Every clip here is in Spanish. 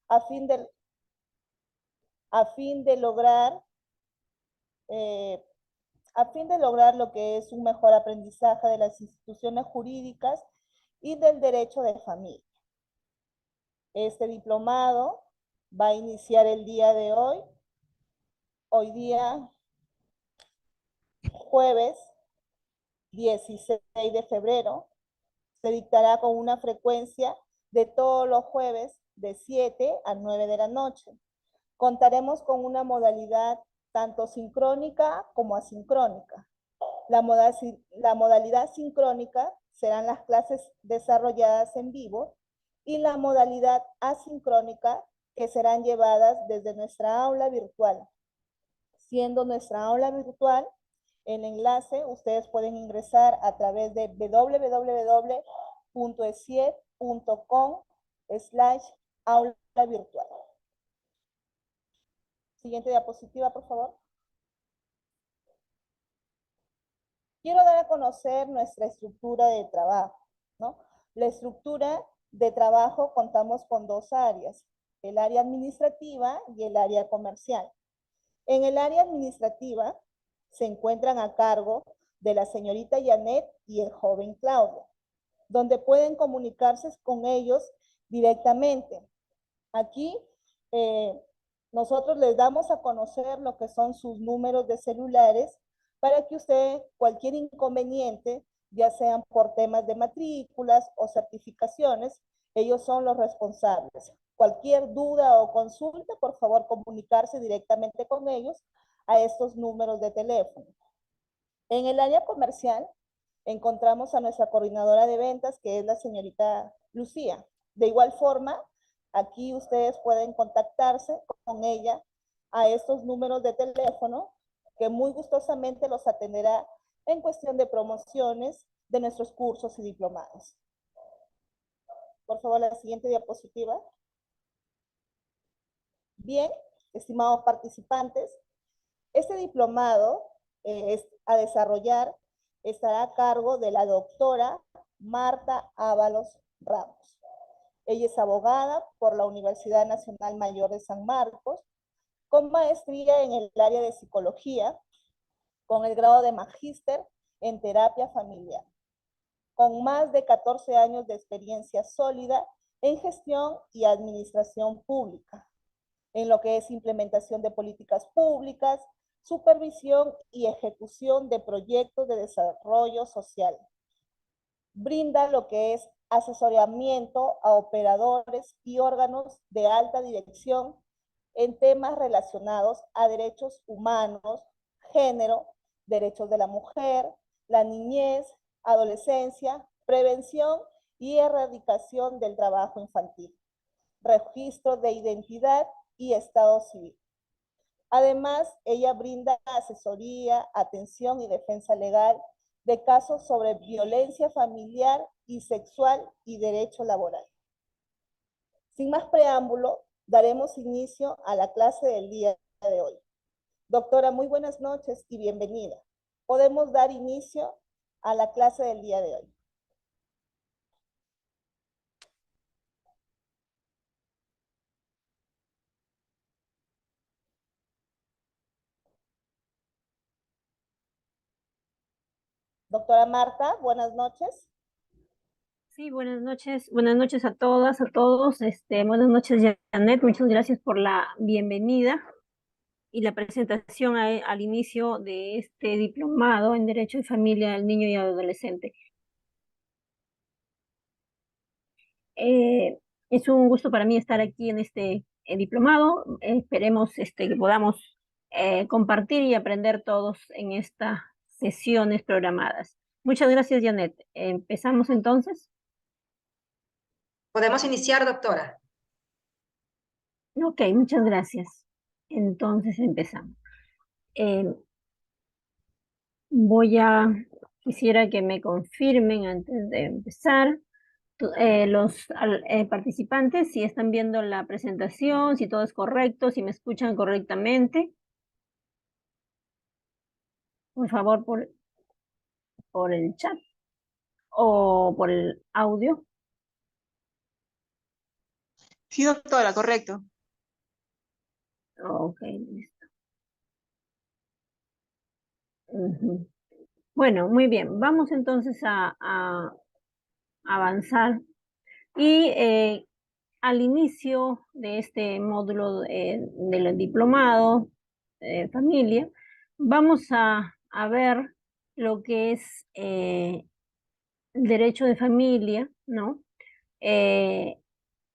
a fin de, a fin de lograr eh, a fin de lograr lo que es un mejor aprendizaje de las instituciones jurídicas y del derecho de familia. Este diplomado va a iniciar el día de hoy día jueves 16 de febrero, se dictará con una frecuencia de todos los jueves de 7 a 9 de la noche. Contaremos con una modalidad tanto sincrónica como asincrónica. La modalidad sincrónica serán las clases desarrolladas en vivo y la modalidad asincrónica que serán llevadas desde nuestra aula virtual. Siendo nuestra aula virtual, el enlace ustedes pueden ingresar a través de www.esiet.com/aula virtual. Siguiente diapositiva, por favor. Quiero dar a conocer nuestra estructura de trabajo, ¿no? La estructura de trabajo contamos con dos áreas, el área administrativa y el área comercial. En el área administrativa se encuentran a cargo de la señorita Janet y el joven Claudio, donde pueden comunicarse con ellos directamente. Aquí nosotros les damos a conocer lo que son sus números de celulares para que usted, cualquier inconveniente, ya sean por temas de matrículas o certificaciones, ellos son los responsables. Cualquier duda o consulta, por favor, comunicarse directamente con ellos a estos números de teléfono. En el área comercial encontramos a nuestra coordinadora de ventas, que es la señorita Lucía. De igual forma, aquí ustedes pueden contactarse con ella a estos números de teléfono, que muy gustosamente los atenderá en cuestión de promociones de nuestros cursos y diplomados. Por favor, la siguiente diapositiva. Bien, estimados participantes, este diplomado a desarrollar estará a cargo de la doctora Marta Ábalos Ramos. Ella es abogada por la Universidad Nacional Mayor de San Marcos, con maestría en el área de psicología, con el grado de magíster en terapia familiar, con más de 14 años de experiencia sólida en gestión y administración pública, en lo que es implementación de políticas públicas, supervisión y ejecución de proyectos de desarrollo social. Brinda lo que es asesoramiento a operadores y órganos de alta dirección en temas relacionados a derechos humanos, género, derechos de la mujer, la niñez, adolescencia, prevención y erradicación del trabajo infantil, registro de identidad y estado civil. Además, ella brinda asesoría, atención y defensa legal de casos sobre violencia familiar y sexual y derecho laboral. Sin más preámbulo, daremos inicio a la clase del día de hoy. Doctora, muy buenas noches y bienvenida. Podemos dar inicio a la clase del día de hoy. Doctora Marta, buenas noches. Sí, buenas noches a todas, a todos. Buenas noches, Janet, muchas gracias por la bienvenida y la presentación al inicio de este diplomado en Derecho de Familia del Niño y Adolescente. Es un gusto para mí estar aquí en este diplomado. Esperemos que podamos compartir y aprender todos en estas sesiones programadas. Muchas gracias, Janet. ¿Empezamos entonces? Podemos iniciar, doctora. Ok, muchas gracias. Entonces empezamos. Eh, quisiera que me confirmen antes de empezar los participantes si están viendo la presentación, si todo es correcto, si me escuchan correctamente. Por favor, por el chat o por el audio. Sí, doctora, correcto. Ok, listo. Ujú. Bueno, muy bien. Vamos entonces a avanzar. Y al inicio de este módulo del diplomado familia, vamos a ver lo que es el derecho de familia, ¿no? Eh,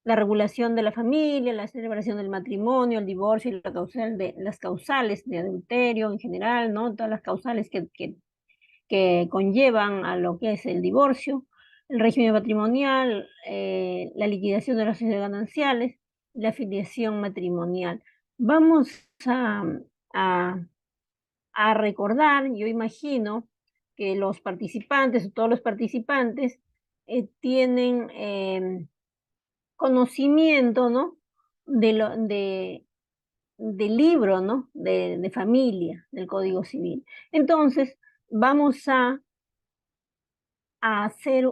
la regulación de la familia, la celebración del matrimonio, el divorcio y las causales de adulterio en general, ¿no? Todas las causales que conllevan a lo que es el divorcio, el régimen patrimonial, la liquidación de las sociedades gananciales, la filiación matrimonial. Vamos a, a recordar, yo imagino que los participantes, todos los participantes, tienen conocimiento, ¿no? Del libro, ¿no? De familia, del Código Civil. Entonces, vamos hacer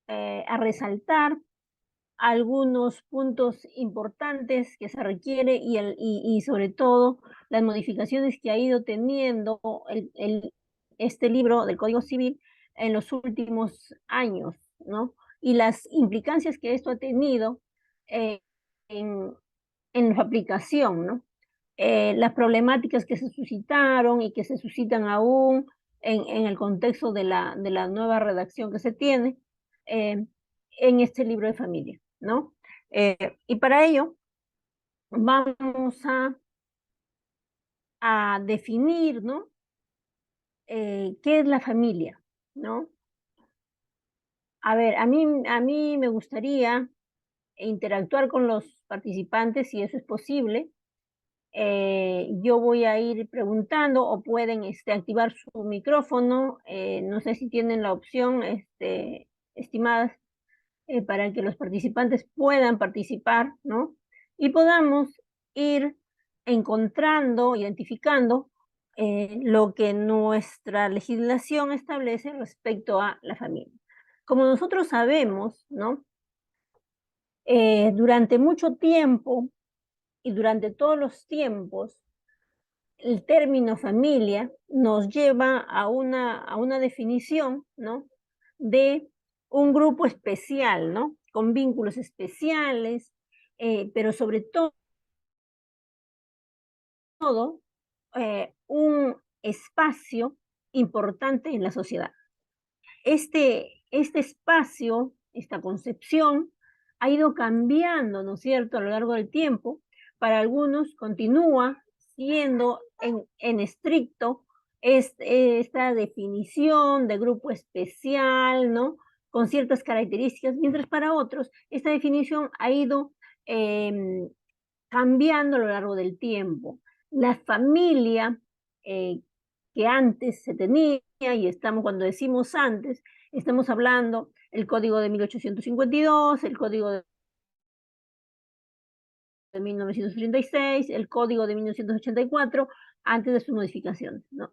a resaltar algunos puntos importantes que se requiere y sobre todo las modificaciones que ha ido teniendo este libro del Código Civil en los últimos años, ¿no? Y las implicancias que esto ha tenido eh, en, en su aplicación, ¿no? Las problemáticas que se suscitaron y que se suscitan aún en el contexto de la nueva redacción que se tiene eh, en este libro de familia, ¿no? Y para ello vamos a definir, ¿no? ¿Qué es la familia, ¿no? A ver, a mí me gustaría interactuar con los participantes si eso es posible. Yo voy a ir preguntando o pueden activar su micrófono. No sé si tienen la opción, estimadas, para que los participantes puedan participar, ¿no? Y podamos ir encontrando, identificando lo que nuestra legislación establece respecto a la familia. Como nosotros sabemos, ¿no? Durante mucho tiempo y durante todos los tiempos, el término familia nos lleva a una definición, ¿no? De un grupo especial, ¿no? Con vínculos especiales, pero sobre todo un espacio importante en la sociedad. Este espacio, esta concepción, ha ido cambiando, ¿no es cierto?, a lo largo del tiempo. Para algunos continúa siendo en estricto esta definición de grupo especial, ¿no?, con ciertas características, mientras para otros esta definición ha ido eh, cambiando a lo largo del tiempo. La familia eh, que antes se tenía, y estamos cuando decimos antes, estamos hablando el Código de 1852, el Código de 1936, el Código de 1984, antes de sus modificaciones, ¿no?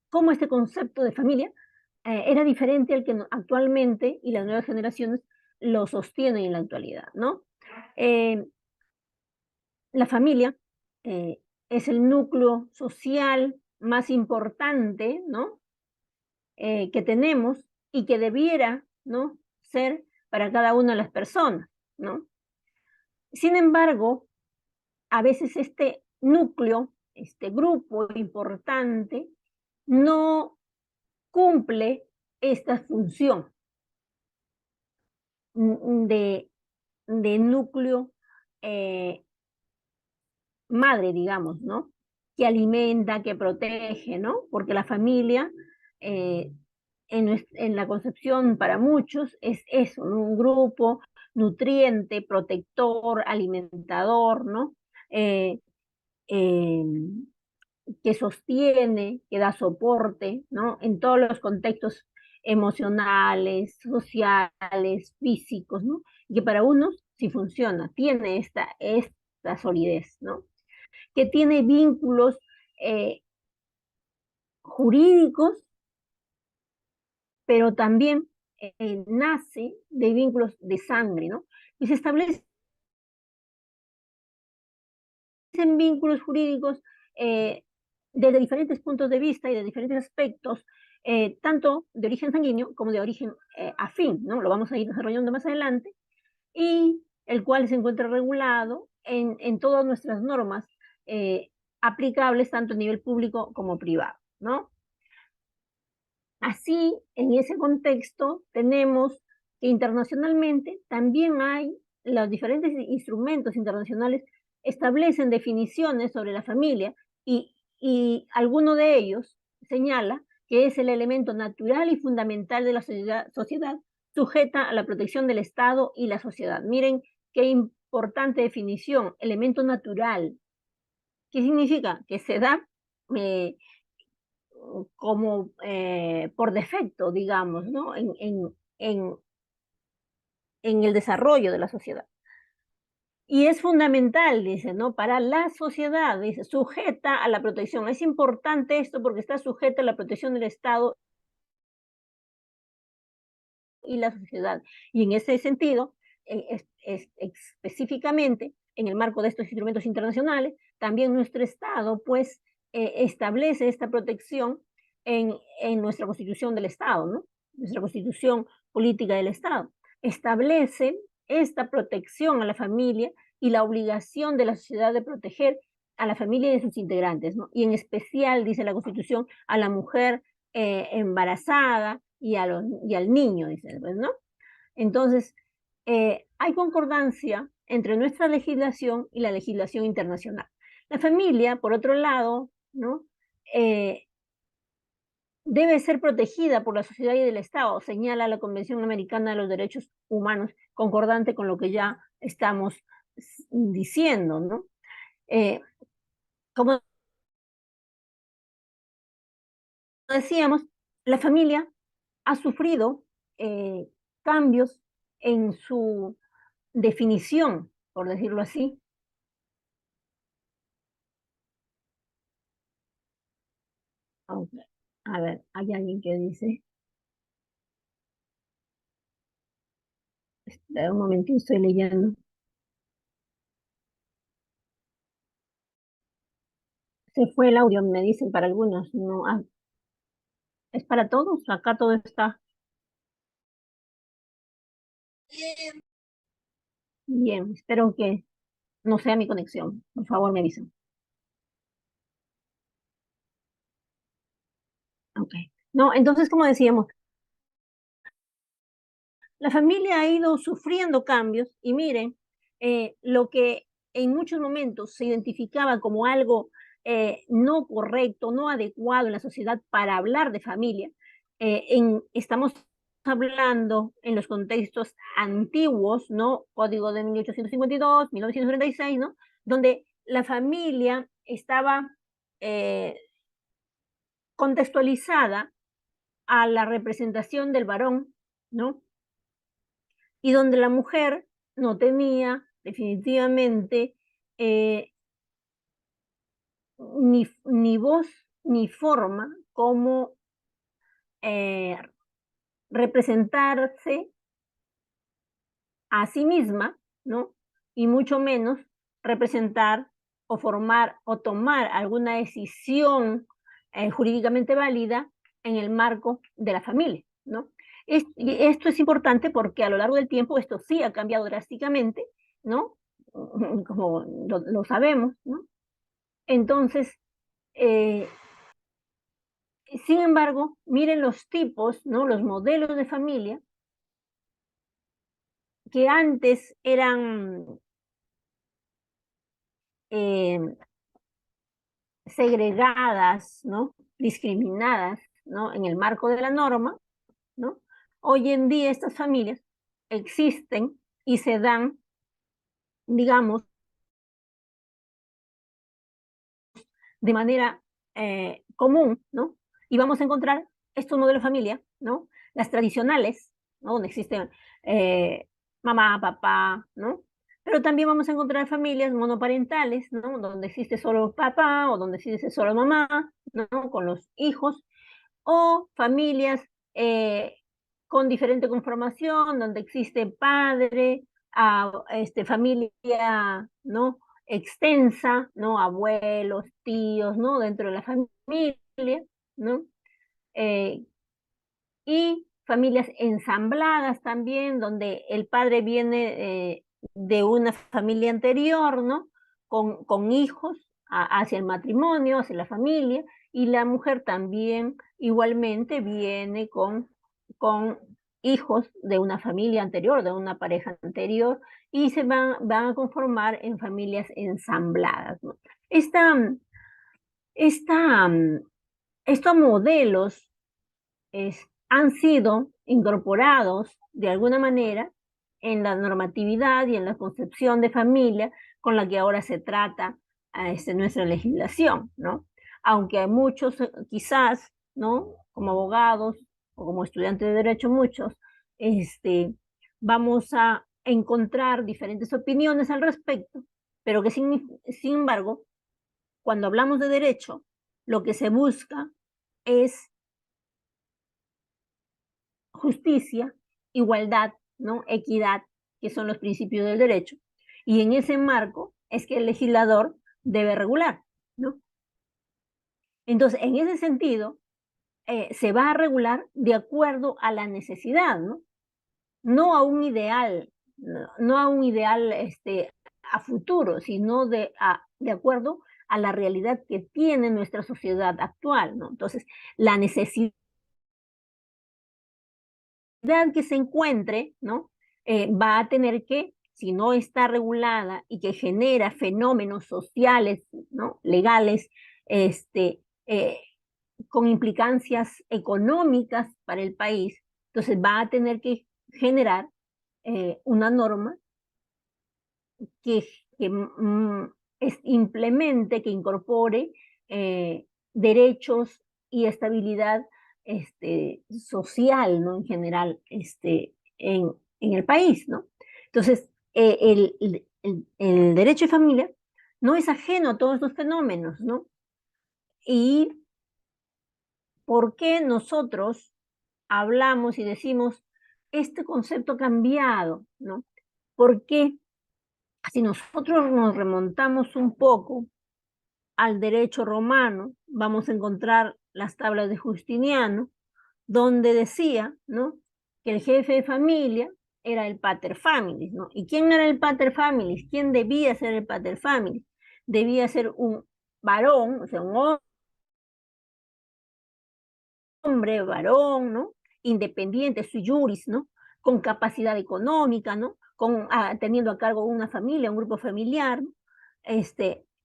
Cómo este concepto de familia era diferente al que actualmente y las nuevas generaciones lo sostienen en la actualidad, ¿no? La familia es el núcleo social más importante, ¿no? Que tenemos y que debiera, ¿no?, ser para cada una de las personas, ¿no? Sin embargo, a veces este núcleo, este grupo importante, no cumple esta función de, de núcleo eh, madre, digamos, ¿no? Que alimenta, que protege, ¿no? Porque la familia, eh, en la concepción para muchos, es eso, ¿no? Un grupo nutriente, protector, alimentador, ¿no? Eh, eh, que sostiene, que da soporte, ¿no? En todos los contextos emocionales, sociales, físicos, ¿no? Y que para unos sí funciona, tiene esta solidez, ¿no? Que tiene vínculos eh, jurídicos, pero también nace de vínculos de sangre, ¿no? Y se establecen vínculos jurídicos desde diferentes puntos de vista y de diferentes aspectos, tanto de origen sanguíneo como de origen afín, ¿no? Lo vamos a ir desarrollando más adelante, y el cual se encuentra regulado en todas nuestras normas aplicables tanto a nivel público como privado, ¿no? Así, en ese contexto, tenemos que internacionalmente también hay los diferentes instrumentos internacionales establecen definiciones sobre la familia y alguno de ellos señala que es el elemento natural y fundamental de la sociedad sujeta a la protección del Estado y la sociedad. Miren qué importante definición, elemento natural. ¿Qué significa? Que se da como por defecto, digamos, ¿no? En el desarrollo de la sociedad. Y es fundamental, dice, ¿no? Para la sociedad, dice, sujeta a la protección. Es importante esto porque está sujeta a la protección del Estado y la sociedad. Y en ese sentido, específicamente, en el marco de estos instrumentos internacionales, también nuestro Estado, pues, establece esta protección en nuestra Constitución del Estado, ¿no? Nuestra Constitución Política del Estado. Establece esta protección a la familia y la obligación de la sociedad de proteger a la familia y de sus integrantes, ¿no? Y en especial, dice la Constitución, a la mujer embarazada y al niño, dice, pues, ¿no? Entonces, hay concordancia entre nuestra legislación y la legislación internacional. La familia, por otro lado, ¿no? Debe ser protegida por la sociedad y el Estado, señala la Convención Americana de los Derechos Humanos, concordante con lo que ya estamos diciendo, ¿no? Como decíamos, la familia ha sufrido cambios en su definición, por decirlo así. Okay. A ver, hay alguien que dice, espera un momentito, estoy leyendo. Se fue el audio, me dicen para algunos, no, es para todos, acá todo está bien, espero que no sea mi conexión, por favor me avisen. Ok, no, entonces como decíamos, la familia ha ido sufriendo cambios y miren, lo que en muchos momentos se identificaba como algo no correcto, no adecuado en la sociedad para hablar de familia, estamos hablando en los contextos antiguos, ¿no? Código de 1852, 1936, ¿no? Donde la familia estaba contextualizada a la representación del varón, ¿no? Y donde la mujer no tenía definitivamente ni voz ni forma como representarse a sí misma, ¿no? Y mucho menos representar o formar o tomar alguna decisión jurídicamente válida en el marco de la familia, ¿no? Esto es importante porque a lo largo del tiempo esto sí ha cambiado drásticamente, ¿no? Como lo sabemos, ¿no? Entonces, eh, sin embargo, miren los tipos, ¿no? Los modelos de familia que antes eran eh, segregadas, ¿no? Discriminadas, ¿no? En el marco de la norma, ¿no? Hoy en día estas familias existen y se dan, digamos, de manera común, ¿no? Y vamos a encontrar estos modelos de familia, ¿no? Las tradicionales, ¿no? Donde existen mamá, papá, ¿no? Pero también vamos a encontrar familias monoparentales, ¿no? Donde existe solo papá o donde existe solo mamá, ¿no? Con los hijos, o familias con diferente conformación, donde existe padre, familia, ¿no? Extensa, ¿no? Abuelos, tíos, ¿no? Dentro de la familia, ¿no? Eh, y familias ensambladas también, donde el padre viene de una familia anterior, ¿no? Con hijos hacia el matrimonio, hacia la familia, y la mujer también igualmente viene con hijos de una familia anterior, de una pareja anterior, y van a conformar en familias ensambladas, ¿no? Esta, esta, estos modelos han sido incorporados de alguna manera en la normatividad y en la concepción de familia con la que ahora se trata nuestra legislación, ¿no? Aunque hay muchos, quizás, ¿no? Como abogados o como estudiantes de derecho, muchos, vamos a encontrar diferentes opiniones al respecto, pero que sin embargo, cuando hablamos de derecho, lo que se busca es justicia, igualdad, ¿no? Equidad, que son los principios del derecho. Y en ese marco es que el legislador debe regular, ¿no? Entonces, en ese sentido, se va a regular de acuerdo a la necesidad, ¿no? No a un ideal, no a un ideal a futuro, sino de acuerdo a la realidad que tiene nuestra sociedad actual, ¿no? Entonces, la necesidad que se encuentre, ¿no? Va a tener que, si no está regulada y que genera fenómenos sociales, ¿no? Legales, este, eh, con implicancias económicas para el país, entonces va a tener que generar una norma que, implemente, que incorpore derechos y estabilidad social, ¿no? En general, en el país, ¿no? Entonces, el derecho de familia no es ajeno a todos estos fenómenos, ¿no? Y por qué nosotros hablamos y decimos, este concepto ha cambiado, ¿no? Porque si nosotros nos remontamos un poco al derecho romano, vamos a encontrar las tablas de Justiniano, donde decía, ¿no? Que el jefe de familia era el pater familis, ¿no? ¿Y quién era el pater familis? ¿Quién debía ser el pater familis? Debía ser un varón, o sea, un hombre, varón, ¿no? Independiente, sui juris, ¿no? Con capacidad económica, ¿no? Teniendo a cargo una familia, un grupo familiar, ¿no?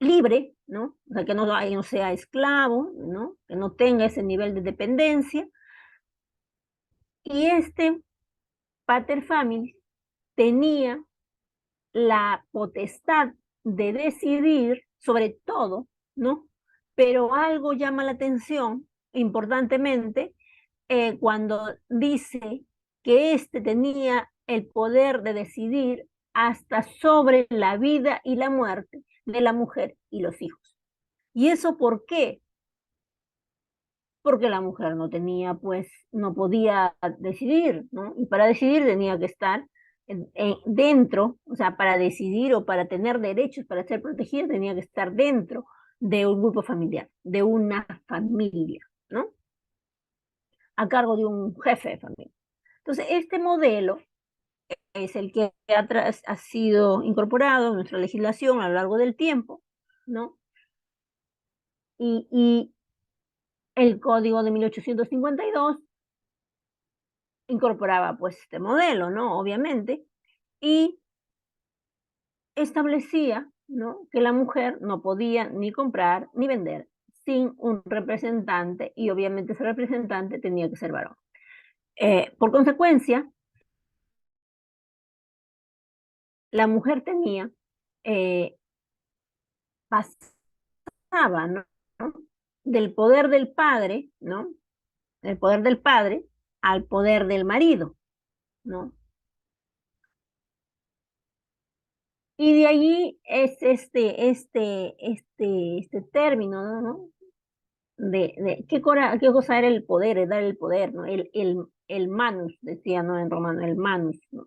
Libre, ¿no? O sea, que no sea esclavo, ¿no? Que no tenga ese nivel de dependencia. Y este pater familias tenía la potestad de decidir sobre todo, ¿no? Pero algo llama la atención, importantemente, cuando dice que éste tenía el poder de decidir hasta sobre la vida y la muerte de la mujer y los hijos. ¿Y eso por qué? Porque la mujer no tenía, pues, no podía decidir, ¿no? Y para decidir tenía que estar dentro, o sea, para decidir o para tener derechos, para ser protegida, tenía que estar dentro de un grupo familiar, de una familia, ¿no? A cargo de un jefe de familia. Entonces, este modelo es el que ha sido incorporado en nuestra legislación a lo largo del tiempo, ¿no? Y el Código de 1852 incorporaba pues este modelo, ¿no? Obviamente, y establecía, ¿no? Que la mujer no podía ni comprar ni vender sin un representante y obviamente ese representante tenía que ser varón. Por consecuencia, la mujer tenía, pasaba, ¿no? Del poder del padre, ¿no? Del poder del padre al poder del marido, ¿no? Y de allí es este término, ¿no? De qué cosa era el poder, es dar el poder, ¿no? el manus, decía, ¿no? En romano, el manus, ¿no?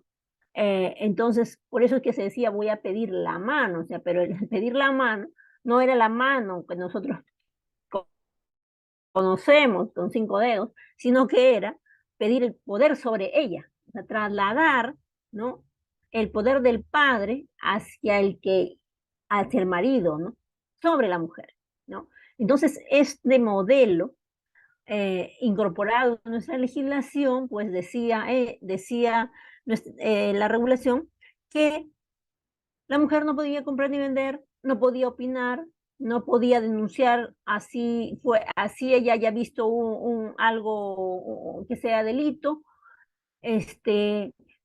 Entonces, por eso es que se decía, voy a pedir la mano, o sea, pero el pedir la mano no era la mano que nosotros conocemos con 5 dedos, sino que era pedir el poder sobre ella, o sea, trasladar, ¿no? El poder del padre hacia el marido, ¿no? Sobre la mujer, ¿no? Entonces, este modelo incorporado en nuestra legislación, pues decía la regulación que la mujer no podía comprar ni vender, no podía opinar, no podía denunciar así ella haya visto algo que sea delito,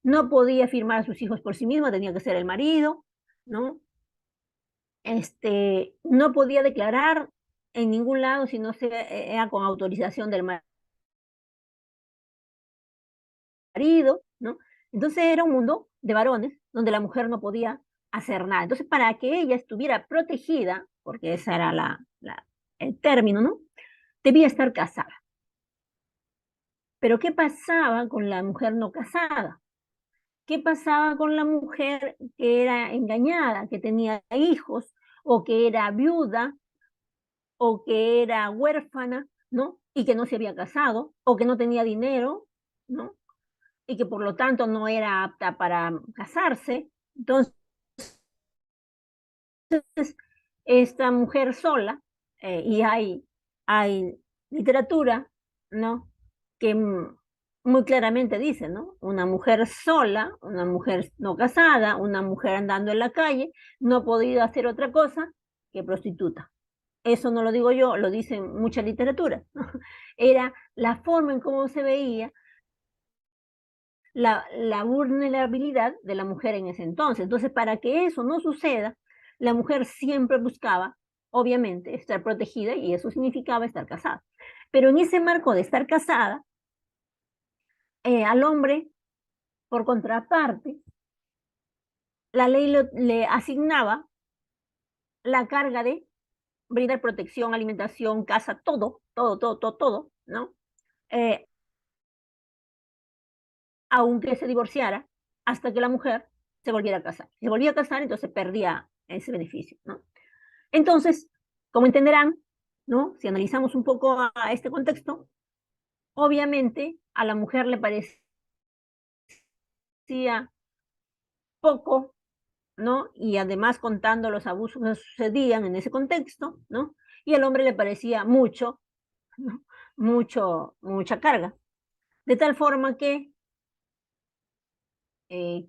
no podía firmar a sus hijos por sí misma, tenía que ser el marido, ¿no? No podía declarar en ningún lado si no era con autorización del marido, ¿no? Entonces era un mundo de varones donde la mujer no podía hacer nada. Entonces, para que ella estuviera protegida, porque ese era el término, ¿no? Debía estar casada. Pero ¿qué pasaba con la mujer no casada? ¿Qué pasaba con la mujer que era engañada, que tenía hijos, o que era viuda, o que era huérfana, ¿no? Y que no se había casado, o que no tenía dinero, ¿no? Y que por lo tanto no era apta para casarse. Entonces, esta mujer sola, y hay literatura, ¿no? Que muy claramente dice, ¿no? Una mujer sola, una mujer no casada, una mujer andando en la calle, no ha podido hacer otra cosa que prostituta. Eso no lo digo yo, lo dice mucha literatura, ¿no? Era la forma en cómo se veía la vulnerabilidad de la mujer en ese entonces. Entonces, para que eso no suceda, la mujer siempre buscaba, obviamente, estar protegida y eso significaba estar casada. Pero en ese marco de estar casada, al hombre, por contraparte, la ley le asignaba la carga de brindar protección, alimentación, casa, todo, todo, todo, todo, todo, ¿no? Eh, Aunque se divorciara, hasta que la mujer se volviera a casar. Si se volvía a casar, entonces perdía ese beneficio, ¿no? Entonces, como entenderán, ¿no? Si analizamos un poco a este contexto, obviamente a la mujer le parecía poco, ¿no? Y además contando los abusos que sucedían en ese contexto, ¿no? Y al hombre le parecía mucho, ¿no? Mucha carga. De tal forma que eh,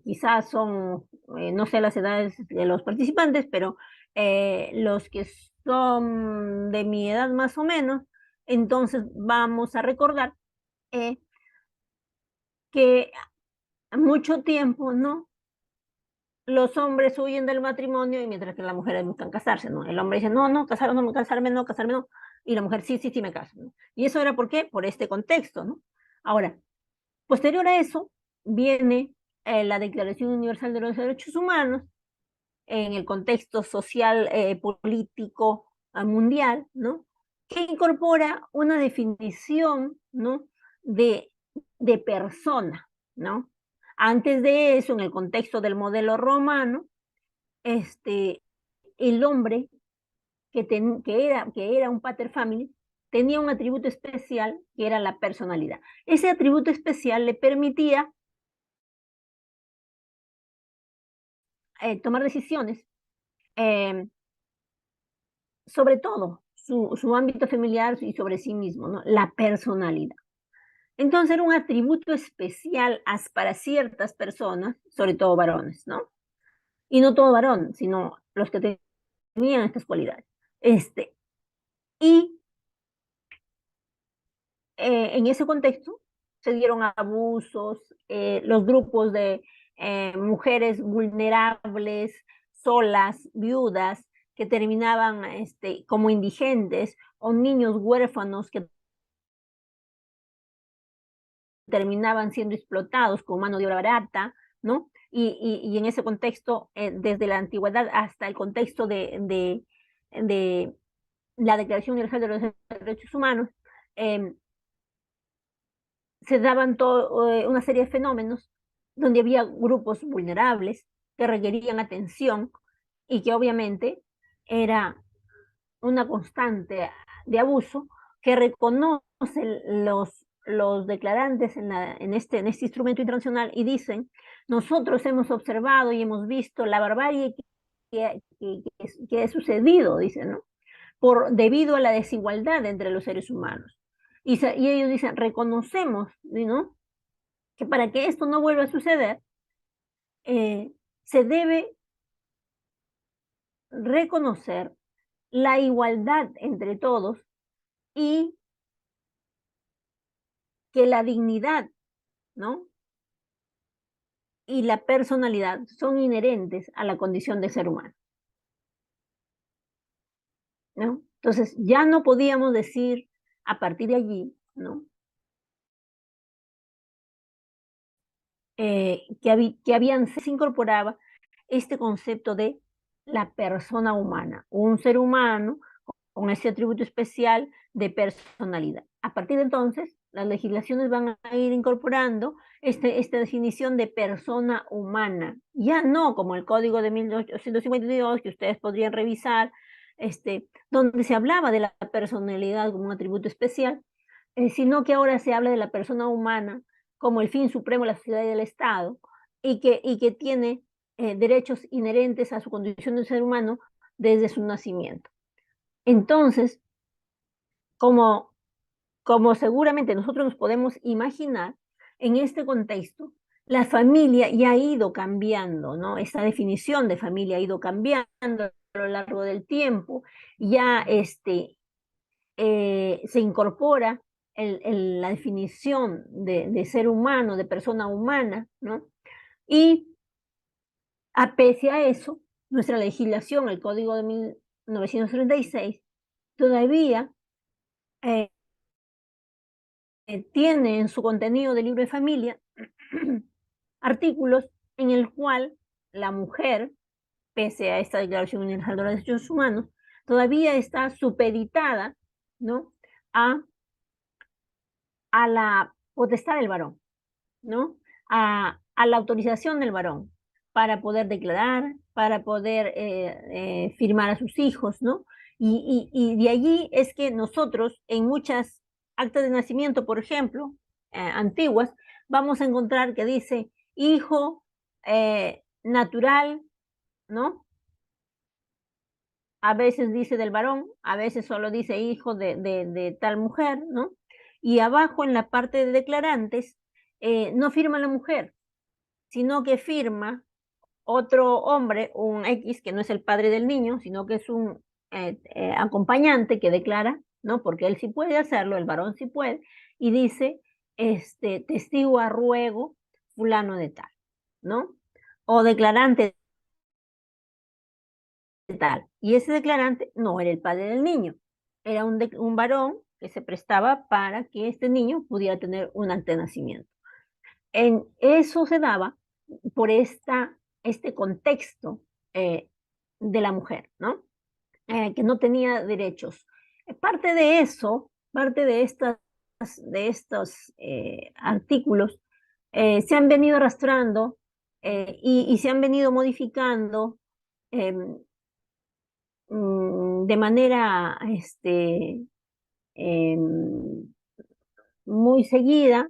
quizás son, no sé las edades de los participantes, pero los que son de mi edad más o menos, entonces vamos a recordar eh, que mucho tiempo, ¿no? Los hombres huyen del matrimonio y mientras que las mujeres buscan casarse, ¿no? El hombre dice, no, no, casarme, no, casarme, no, casarme, no. Y la mujer, sí, sí, sí, me caso, ¿no? Y eso era ¿por qué? Por este contexto, ¿no? Ahora, posterior a eso, viene la Declaración Universal de los Derechos Humanos, en el contexto social, político mundial, ¿no? Que incorpora una definición, ¿no? de, de persona, ¿no? Antes de eso, en el contexto del modelo romano, el hombre que era un pater familias tenía un atributo especial que era la personalidad. Ese atributo especial le permitía tomar decisiones eh, sobre todo su ámbito familiar y sobre sí mismo, ¿no? La personalidad. Entonces era un atributo especial para ciertas personas, sobre todo varones, ¿no? Y no todo varón, sino los que tenían estas cualidades. Y en ese contexto se dieron abusos, los grupos de mujeres vulnerables, solas, viudas, que terminaban como indigentes, o niños huérfanos que terminaban siendo explotados con mano de obra barata, ¿no? Y en ese contexto, desde la antigüedad hasta el contexto de la Declaración Universal de los Derechos Humanos, eh, se daban una serie de fenómenos donde había grupos vulnerables que requerían atención y que obviamente era una constante de abuso que reconocen los declarantes en este instrumento internacional y dicen, nosotros hemos observado y hemos visto la barbarie que ha sucedido, dicen, ¿no? Debido a la desigualdad entre los seres humanos. Y ellos dicen, reconocemos, ¿no? Que para que esto no vuelva a suceder, se debe reconocer la igualdad entre todos y que la dignidad, ¿no? Y la personalidad son inherentes a la condición de ser humano, ¿no? Entonces, ya no podíamos decir a partir de allí, ¿no? Se incorporaba este concepto de la persona humana, un ser humano con ese atributo especial de personalidad. A partir de entonces, las legislaciones van a ir incorporando esta definición de persona humana, ya no como el Código de 1852, que ustedes podrían revisar, donde se hablaba de la personalidad como un atributo especial, sino que ahora se habla de la persona humana como el fin supremo de la sociedad y del Estado, y que tiene derechos inherentes a su condición de ser humano desde su nacimiento. Entonces, como, como seguramente nosotros nos podemos imaginar, en este contexto, la familia ya ha ido cambiando, ¿no? Esta definición de familia ha ido cambiando a lo largo del tiempo, ya se incorpora la definición de ser humano, de persona humana, ¿no? Y a pese a eso, nuestra legislación, el Código de 1936, todavía eh, tiene en su contenido de libro de familia artículos en el cual la mujer, pese a esta Declaración Universal de los Derechos Humanos, todavía está supeditada, ¿no? a la potestad del varón, ¿no? A la autorización del varón para poder declarar, para poder firmar a sus hijos, ¿no? Y de allí es que nosotros en muchas actas de nacimiento, por ejemplo, antiguas, vamos a encontrar que dice hijo natural, ¿no? A veces dice del varón, a veces solo dice hijo de tal mujer, ¿no? Y abajo en la parte de declarantes no firma la mujer, sino que firma otro hombre, un X, que no es el padre del niño, sino que es un acompañante que declara, ¿no? Porque él sí puede hacerlo, el varón sí puede, y dice, testigo a ruego fulano de tal, ¿no? O declarante de tal. Y ese declarante no era el padre del niño, era un varón que se prestaba para que este niño pudiera tener un acta de nacimiento. Eso se daba por este contexto de la mujer, ¿no? Que no tenía derechos. Parte de eso, parte de estos artículos se han venido arrastrando y se han venido modificando em, de manera em, muy seguida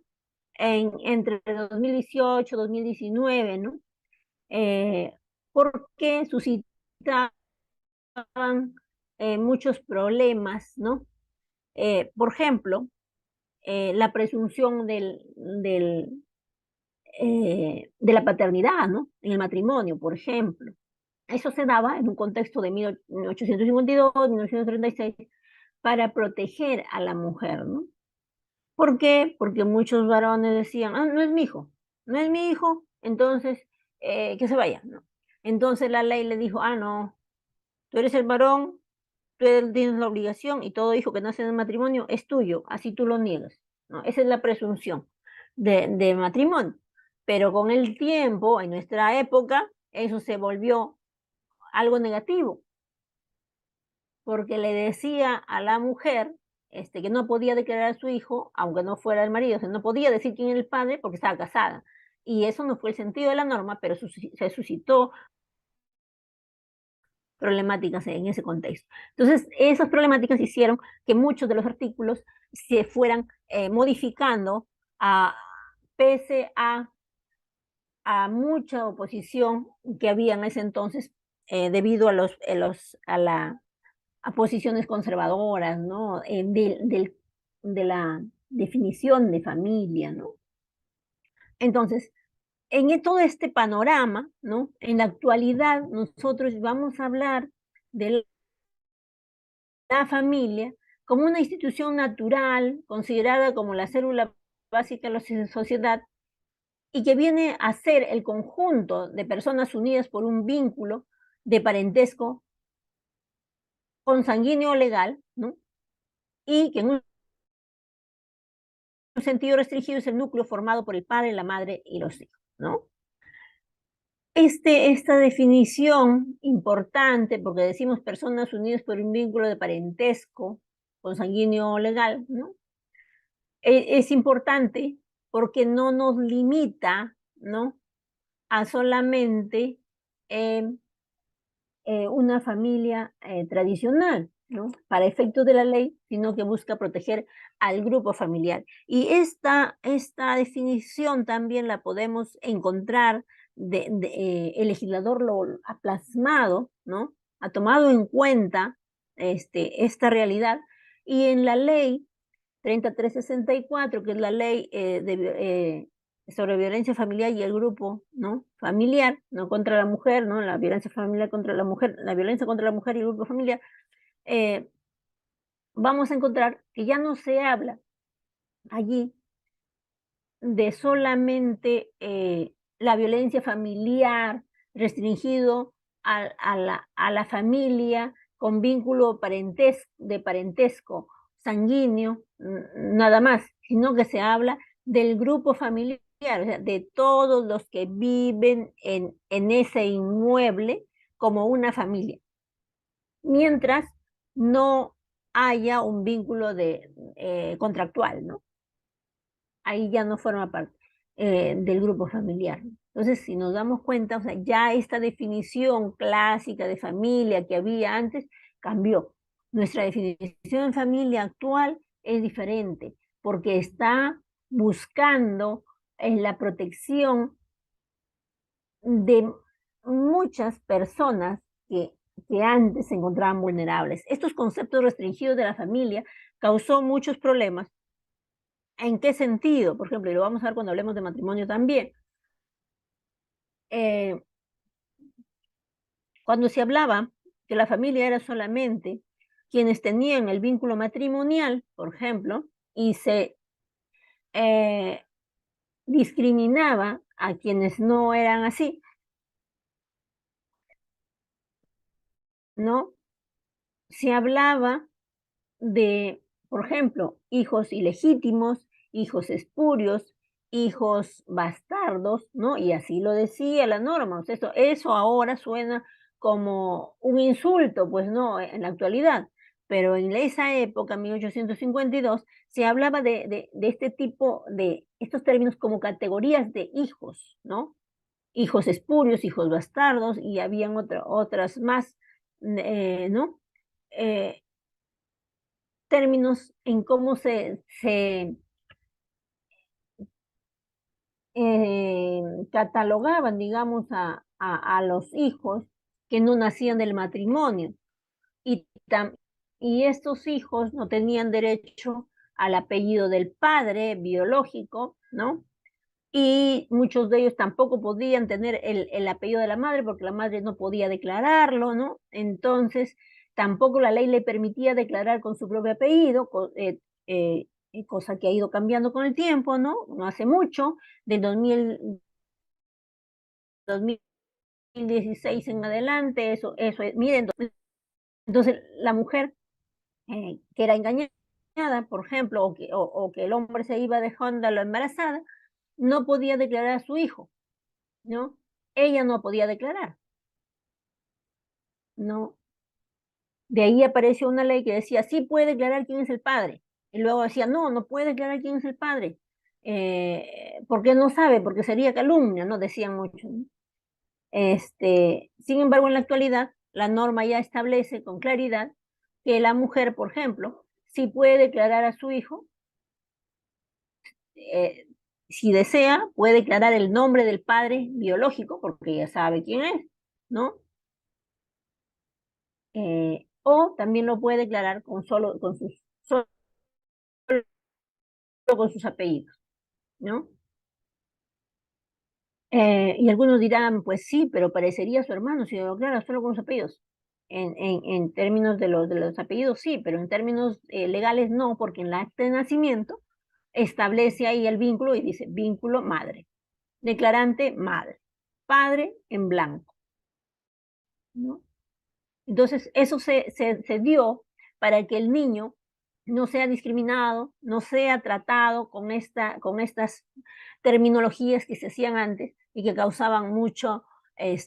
entre 2018 y 2019, ¿no? Eh, Porque suscitaban muchos problemas, ¿no? Por ejemplo, la presunción de la paternidad, ¿no? En el matrimonio, por ejemplo. Eso se daba en un contexto de 1852, 1936, para proteger a la mujer, ¿no? ¿Por qué? Porque muchos varones decían, ah, no es mi hijo, no es mi hijo, entonces que se vaya, ¿no? Entonces la ley le dijo, ah, no, tú eres el varón, tú tienes la obligación y todo hijo que nace en el matrimonio es tuyo, así tú lo niegas, ¿no? Esa es la presunción de matrimonio. Pero con el tiempo, en nuestra época, eso se volvió algo negativo, porque le decía a la mujer que no podía declarar a su hijo, aunque no fuera el marido, o sea, no podía decir quién era el padre porque estaba casada. Y eso no fue el sentido de la norma, pero se suscitó problemáticas en ese contexto. Entonces, esas problemáticas hicieron que muchos de los artículos se fueran modificando a, pese a mucha oposición que había en ese entonces debido a posiciones conservadoras, ¿no? De la definición de familia, ¿no? Entonces, todo este panorama, ¿no? En la actualidad, nosotros vamos a hablar de la familia como una institución natural, considerada como la célula básica de la sociedad, y que viene a ser el conjunto de personas unidas por un vínculo de parentesco consanguíneo legal, ¿no? Y que en un sentido restringido es el núcleo formado por el padre, la madre y los hijos, ¿no? Esta definición importante, porque decimos personas unidas por un vínculo de parentesco consanguíneo legal, ¿no? Es importante porque no nos limita, ¿no? A solamente eh, una familia tradicional, ¿no? Para efectos de la ley, sino que busca proteger al grupo familiar. Y esta definición también la podemos encontrar, el legislador lo ha plasmado, ¿no? Ha tomado en cuenta esta realidad, y en la ley 3364, que es la ley sobre violencia familiar y el grupo, ¿no? Familiar, no contra la mujer, ¿no? La violencia familiar contra la mujer, la violencia contra la mujer y el grupo familiar, eh, vamos a encontrar que ya no se habla allí de solamente la violencia familiar restringido a la familia con vínculo de parentesco sanguíneo, nada más, sino que se habla del grupo familiar, o sea, de todos los que viven en ese inmueble como una familia, mientras no haya un vínculo contractual, ¿no? Ahí ya no forma parte del grupo familiar. Entonces, si nos damos cuenta, o sea, ya esta definición clásica de familia que había antes cambió. Nuestra definición de familia actual es diferente porque está buscando la protección de muchas personas que antes se encontraban vulnerables. Estos conceptos restringidos de la familia causó muchos problemas. ¿En qué sentido? Por ejemplo, y lo vamos a ver cuando hablemos de matrimonio también. Eh, Cuando se hablaba que la familia era solamente quienes tenían el vínculo matrimonial, por ejemplo, y se eh, discriminaba a quienes no eran así, ¿no? Se hablaba de, por ejemplo, hijos ilegítimos, hijos espurios, hijos bastardos, ¿no? Y así lo decía la norma. O sea, eso ahora suena como un insulto, pues no, en la actualidad. Pero en esa época, 1852, se hablaba de este tipo de estos términos como categorías de hijos, ¿no? Hijos espurios, hijos bastardos, y habían otras más, ¿no? Eh, Términos en cómo eh, catalogaban, digamos, a los hijos que no nacían del matrimonio. Y, y estos hijos no tenían derecho al apellido del padre biológico, ¿no? Y muchos de ellos tampoco podían tener el apellido de la madre porque la madre no podía declararlo, ¿no? Entonces, tampoco la ley le permitía declarar con su propio apellido, cosa que ha ido cambiando con el tiempo, ¿no? No hace mucho, del 2016 en adelante, eso es, miren, entonces la mujer que era engañada, por ejemplo, o que el hombre se iba dejando a la embarazada, no podía declarar a su hijo, ¿no? Ella no podía declarar, ¿no? De ahí apareció una ley que decía, sí puede declarar quién es el padre. Y luego decía, no, no puede declarar quién es el padre. Porque no sabe, porque sería calumnia, ¿no? Decían mucho, ¿no? Sin embargo, en la actualidad, la norma ya establece con claridad que la mujer, por ejemplo, sí puede declarar a su hijo, eh, si desea, puede declarar el nombre del padre biológico, porque ya sabe quién es, ¿no? O también lo puede declarar solo con sus apellidos, ¿no? Y algunos dirán, pues sí, pero parecería su hermano si lo declara solo con sus apellidos. En términos de los apellidos, sí, pero en términos legales no, porque en la acta de nacimiento establece ahí el vínculo y dice vínculo madre, declarante madre, padre en blanco, ¿no? Entonces, eso se dio para que el niño no sea discriminado, no sea tratado con estas terminologías que se hacían antes y que causaban mucho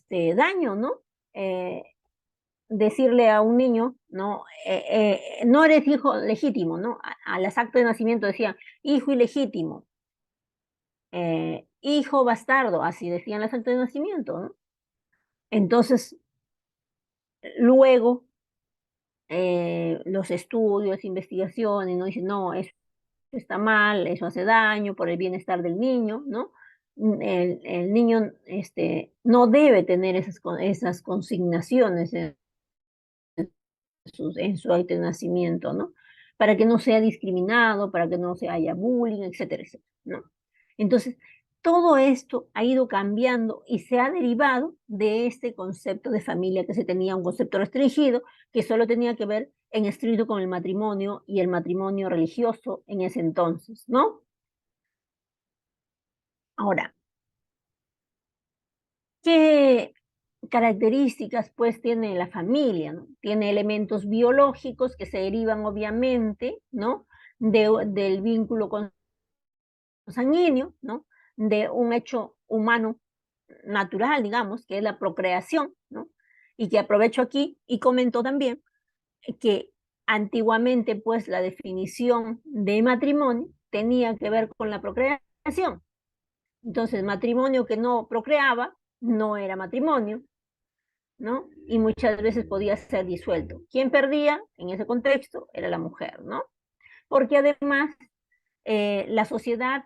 daño, ¿no? Eh, Decirle a un niño, ¿no? No eres hijo legítimo, ¿no? A las actas de nacimiento decían hijo ilegítimo, hijo bastardo, así decían las actas de nacimiento, ¿no? Entonces, luego los estudios, investigaciones, ¿no? Dicen, no, eso está mal, eso hace daño por el bienestar del niño, ¿no? El niño no debe tener esas consignaciones en su acta de nacimiento, ¿no? Para que no sea discriminado, para que no se haya bullying, etcétera, etcétera, ¿no? Entonces, todo esto ha ido cambiando y se ha derivado de este concepto de familia que se tenía, un concepto restringido que solo tenía que ver en estricto con el matrimonio y el matrimonio religioso en ese entonces, ¿no? Ahora, ¿qué características pues tiene la familia, ¿no? Tiene elementos biológicos que se derivan obviamente, ¿no? Del vínculo consanguíneo, ¿no? De un hecho humano natural, digamos, que es la procreación, ¿no? Y que aprovecho aquí y comento también que antiguamente pues la definición de matrimonio tenía que ver con la procreación. Entonces, matrimonio que no procreaba no era matrimonio, ¿no? Y muchas veces podía ser disuelto. ¿Quién perdía en ese contexto? Era la mujer, ¿no? Porque además la sociedad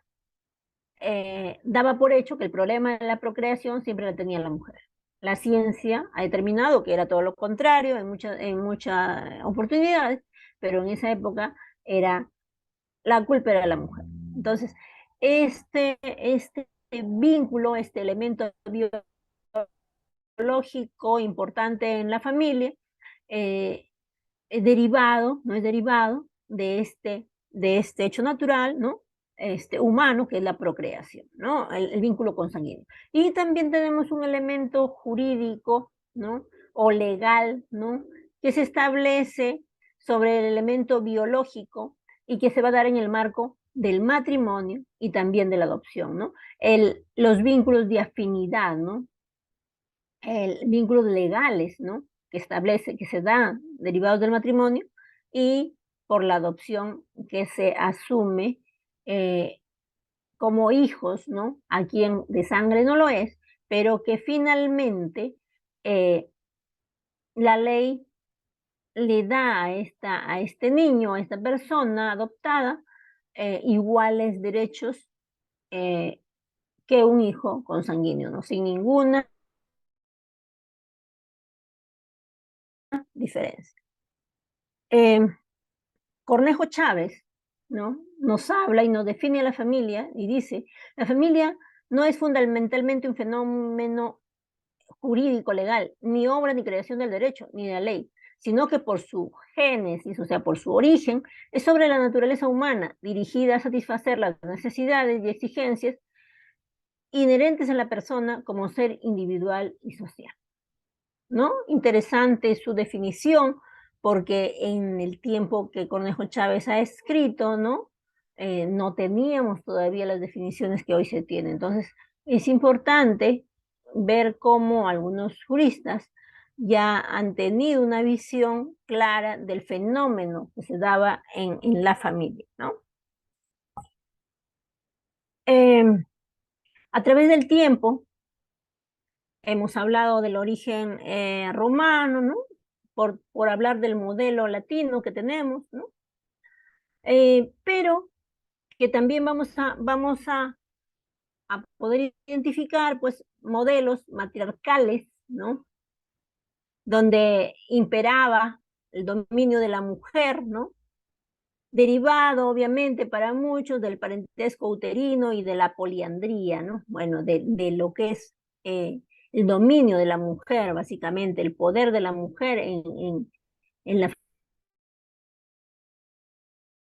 daba por hecho que el problema de la procreación siempre la tenía la mujer. La ciencia ha determinado que era todo lo contrario en muchas oportunidades, pero en esa época era la culpa era la mujer. Entonces, este vínculo, este elemento biológico importante en la familia, eh, es derivado, no es derivado de este hecho natural, ¿no? Humano, que es la procreación, ¿no? El vínculo consanguíneo. Y también tenemos un elemento jurídico, ¿no? O legal, ¿no? Que se establece sobre el elemento biológico y que se va a dar en el marco del matrimonio y también de la adopción, ¿no? Los vínculos de afinidad, ¿no? Vínculos legales, ¿no? Que se dan derivados del matrimonio y por la adopción que se asume eh, como hijos, ¿no? A quien de sangre no lo es, pero que finalmente eh, la ley le da a este niño, a esta persona adoptada, iguales derechos eh, que un hijo consanguíneo, ¿no? Sin ninguna diferencia. Eh, Cornejo Chávez, ¿no? Nos habla y nos define a la familia y dice, la familia no es fundamentalmente un fenómeno jurídico legal, ni obra ni creación del derecho, ni de la ley, sino que por su génesis, o sea, por su origen, es sobre la naturaleza humana, dirigida a satisfacer las necesidades y exigencias inherentes a la persona como ser individual y social. ¿No? Interesante su definición, porque en el tiempo que Cornejo Chávez ha escrito, ¿no? No teníamos todavía las definiciones que hoy se tienen. Entonces, es importante ver cómo algunos juristas ya han tenido una visión clara del fenómeno que se daba en la familia, ¿no? A través del tiempo, hemos hablado del origen romano, ¿no? Por hablar del modelo latino que tenemos, ¿no? Pero que también vamos a poder identificar, pues, modelos matriarcales, ¿no? Donde imperaba el dominio de la mujer, ¿no? Derivado, obviamente, para muchos del parentesco uterino y de la poliandría, ¿no? Bueno, de lo que es el dominio de la mujer, básicamente, el poder de la mujer en la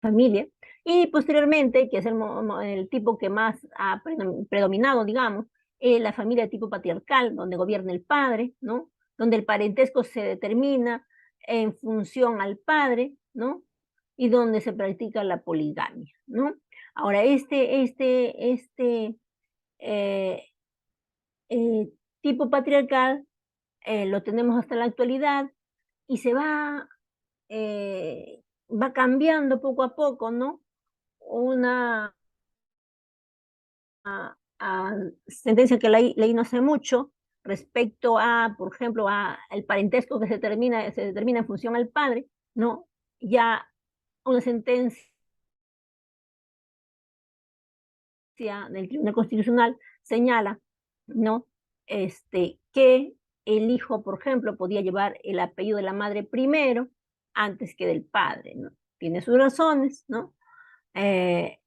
familia. Y posteriormente, que es el tipo que más ha predominado, digamos, la familia de tipo patriarcal, donde gobierna el padre, ¿no? Donde el parentesco se determina en función al padre, ¿no? Y donde se practica la poligamia, ¿no? Ahora, eh, eh, tipo patriarcal lo tenemos hasta la actualidad y va cambiando poco a poco, ¿no? Una a sentencia que leí no hace mucho respecto a, por ejemplo, a el parentesco que se determina en función al padre, ¿no? Ya una sentencia del Tribunal Constitucional señala, ¿no? Que el hijo, por ejemplo, podía llevar el apellido de la madre primero antes que del padre, ¿no? Tiene sus razones, ¿no? Eh,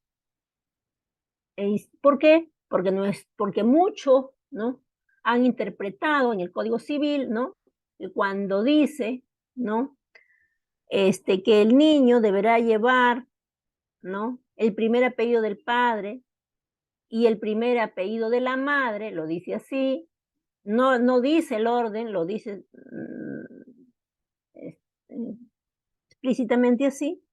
¿Por qué? Porque muchos, ¿no? Han interpretado en el Código Civil, ¿no? Que cuando dice, ¿no? Que el niño deberá llevar, ¿no? El primer apellido del padre y el primer apellido de la madre, lo dice así, no dice el orden, lo dice este, explícitamente así,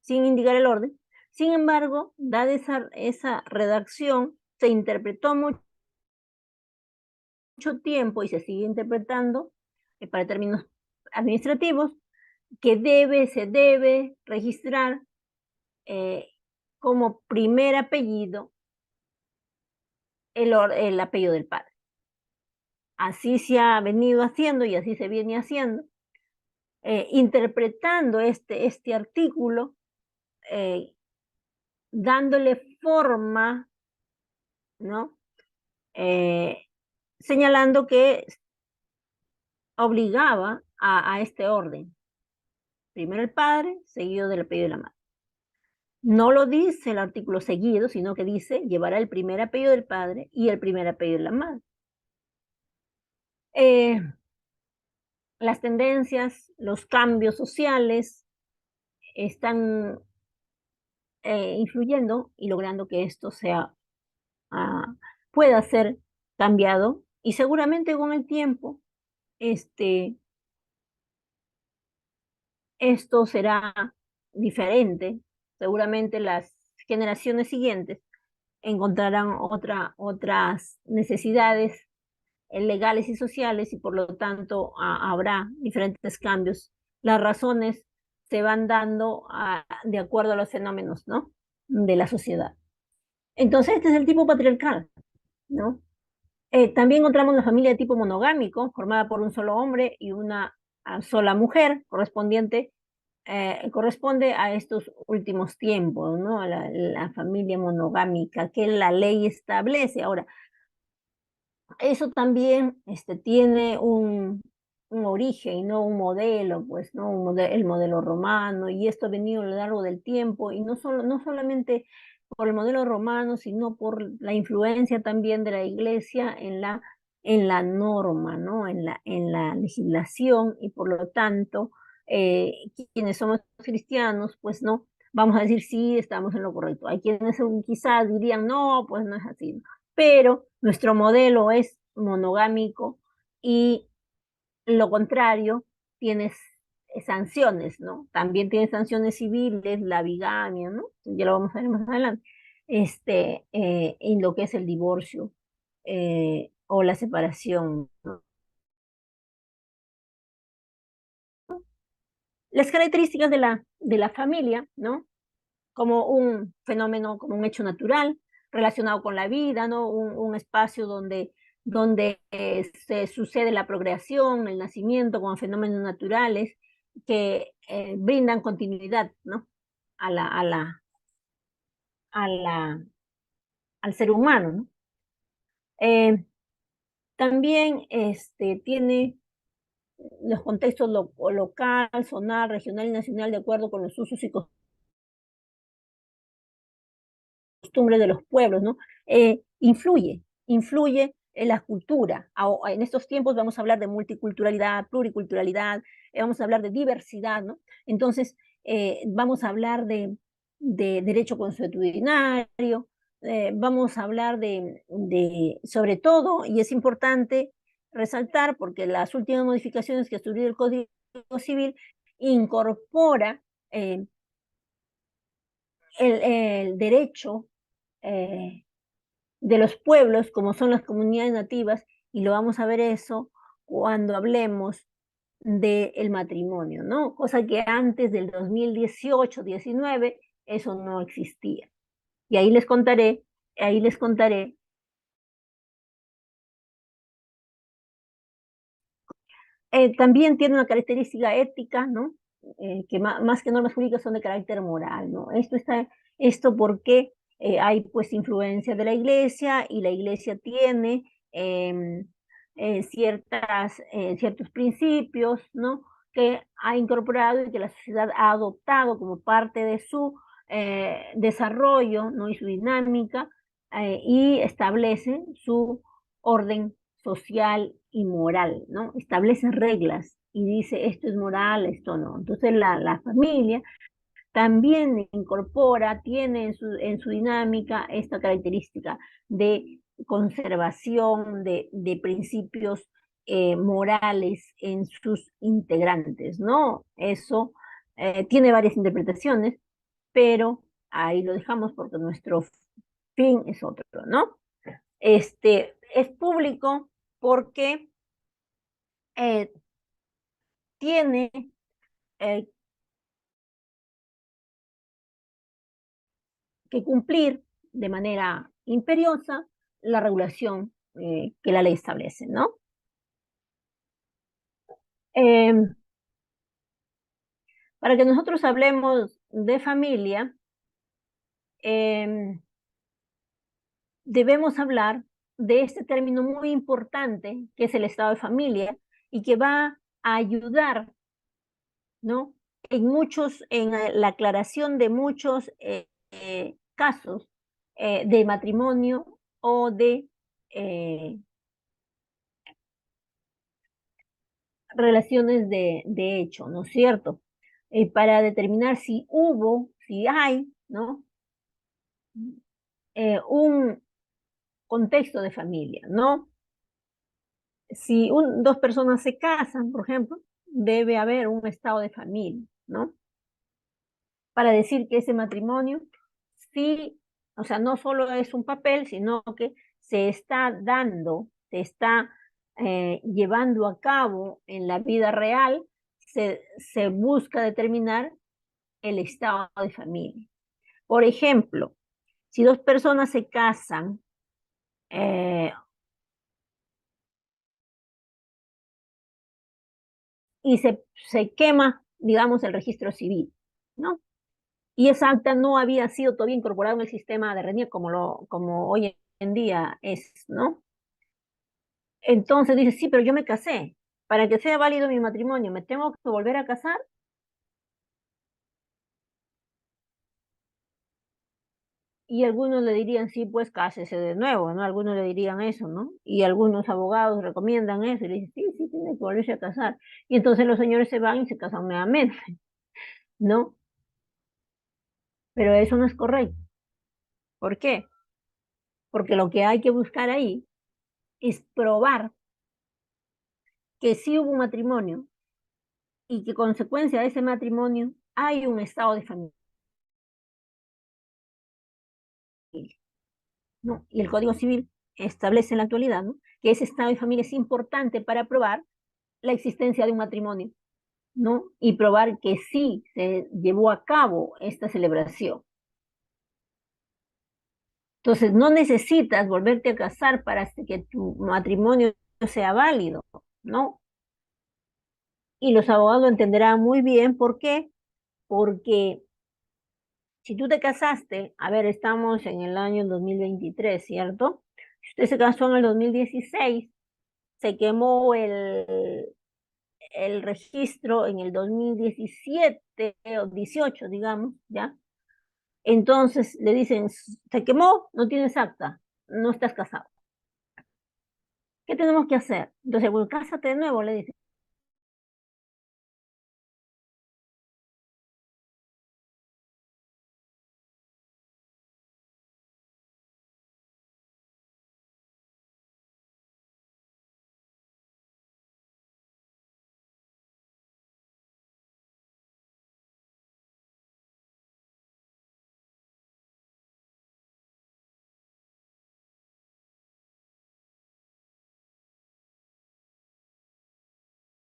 sin indicar el orden. Sin embargo, dada esa redacción, se interpretó mucho tiempo y se sigue interpretando para términos administrativos que se debe registrar eh, como primer apellido el apellido del padre. Así se ha venido haciendo y así se viene haciendo, interpretando este artículo, eh, dándole forma, ¿no? Eh, Señalando que obligaba a este orden. Primero el padre, seguido del apellido de la madre. No lo dice el artículo seguido, sino que dice llevará el primer apellido del padre y el primer apellido de la madre. Eh, las tendencias, los cambios sociales están influyendo y logrando que esto ah, pueda ser cambiado y seguramente con el tiempo este, esto será diferente. Seguramente las generaciones siguientes encontrarán otras necesidades legales y sociales y por lo tanto habrá diferentes cambios. Las razones se van dando de acuerdo a los fenómenos, ¿no? De la sociedad. Entonces, este es el tipo patriarcal, ¿no? También encontramos la familia de tipo monogámico, formada por un solo hombre y una sola mujer, corresponde a estos últimos tiempos, ¿no? A la familia monogámica que la ley establece. Ahora, eso también tiene un origen, ¿no? Un modelo, pues, ¿no? El modelo romano, y esto ha venido a lo largo del tiempo, y no solamente por el modelo romano, sino por la influencia también de la iglesia en la norma, ¿no? En la legislación, y por lo tanto, quienes somos cristianos, pues no, vamos a decir sí, estamos en lo correcto. Hay quienes quizás dirían, no, pues no es así, ¿no? Pero nuestro modelo es monogámico y lo contrario tiene sanciones, ¿no? También tiene sanciones civiles, la bigamia, ¿no? Ya lo vamos a ver más adelante, en lo que es el divorcio o la separación, ¿no? Las características de la familia, ¿no? Como un fenómeno, como un hecho natural relacionado con la vida, ¿no? Un espacio donde se sucede la procreación, el nacimiento como fenómenos naturales que brindan continuidad, ¿no? A la, a la, a la, al ser humano, ¿no? Eh, También tiene los contextos local, zonal, regional y nacional de acuerdo con los usos y costumbres de los pueblos, ¿no? Influye en la cultura. En estos tiempos vamos a hablar de multiculturalidad, pluriculturalidad, vamos a hablar de diversidad, ¿no? Entonces, vamos a hablar de derecho consuetudinario, vamos a hablar sobre todo, y es importante resaltar, porque las últimas modificaciones que ha sufrido el Código Civil incorpora eh, el derecho eh, de los pueblos, como son las comunidades nativas, y lo vamos a ver eso cuando hablemos del matrimonio, ¿no? Cosa que antes del 2018-19 eso no existía. Y ahí les contaré. También tiene una característica ética, ¿no? Que más que normas jurídicas son de carácter moral, ¿no? Esto porque hay pues influencia de la iglesia y la iglesia tiene em, ciertos principios, ¿no? Que ha incorporado y que la sociedad ha adoptado como parte de su desarrollo, ¿no? Y su dinámica, y establece su orden social y moral, ¿no? Establece reglas y dice esto es moral, esto no. Entonces la familia también incorpora, tiene en su dinámica esta característica de conservación de principios morales en sus integrantes, ¿no? Eso tiene varias interpretaciones, pero ahí lo dejamos porque nuestro fin es otro, ¿no? Es público porque eh, tiene eh, que cumplir de manera imperiosa la regulación que la ley establece, ¿no? Eh, para que nosotros hablemos de familia, eh, debemos hablar de este término muy importante que es el estado de familia y que va a ayudar, ¿no? En la aclaración de muchos casos de matrimonio o de relaciones de hecho, ¿no es cierto? Para determinar si hay, ¿no? Un contexto de familia, ¿no? Si dos personas se casan, por ejemplo, debe haber un estado de familia, ¿no? Para decir que ese matrimonio sí, o sea, no solo es un papel, sino que se está dando, se está llevando a cabo en la vida real, se busca determinar el estado de familia. Por ejemplo, si dos personas se casan, eh, y se quema, digamos, el registro civil, ¿no? Y esa acta no había sido todavía incorporada en el sistema de RENIEC como hoy en día es, ¿no? Entonces dice, sí, pero yo me casé. Para que sea válido mi matrimonio, ¿me tengo que volver a casar? Y algunos le dirían, sí, pues cásese de nuevo, ¿no? Algunos le dirían eso, ¿no? Y algunos abogados recomiendan eso y le dicen, sí, sí, tiene que volverse a casar. Y entonces los señores se van y se casan nuevamente, ¿no? Pero eso no es correcto. ¿Por qué? Porque lo que hay que buscar ahí es probar que sí hubo un matrimonio y que consecuencia de ese matrimonio hay un estado de familia, ¿no? Y el Código Civil establece en la actualidad, ¿no? Que ese estado de familia es importante para probar la existencia de un matrimonio. ¿no? Y probar que sí se llevó a cabo esta celebración. Entonces, no necesitas volverte a casar para que tu matrimonio sea válido, ¿no? Y los abogados lo entenderán muy bien. ¿Por qué? Porque si tú te casaste, a ver, estamos en el año 2023, ¿cierto? Si usted se casó en el 2016, se quemó el registro en el 2017 o 18, digamos, ¿ya? Entonces le dicen, se quemó, no tienes acta, no estás casado. ¿Qué tenemos que hacer? Entonces, bueno, cásate de nuevo, le dicen.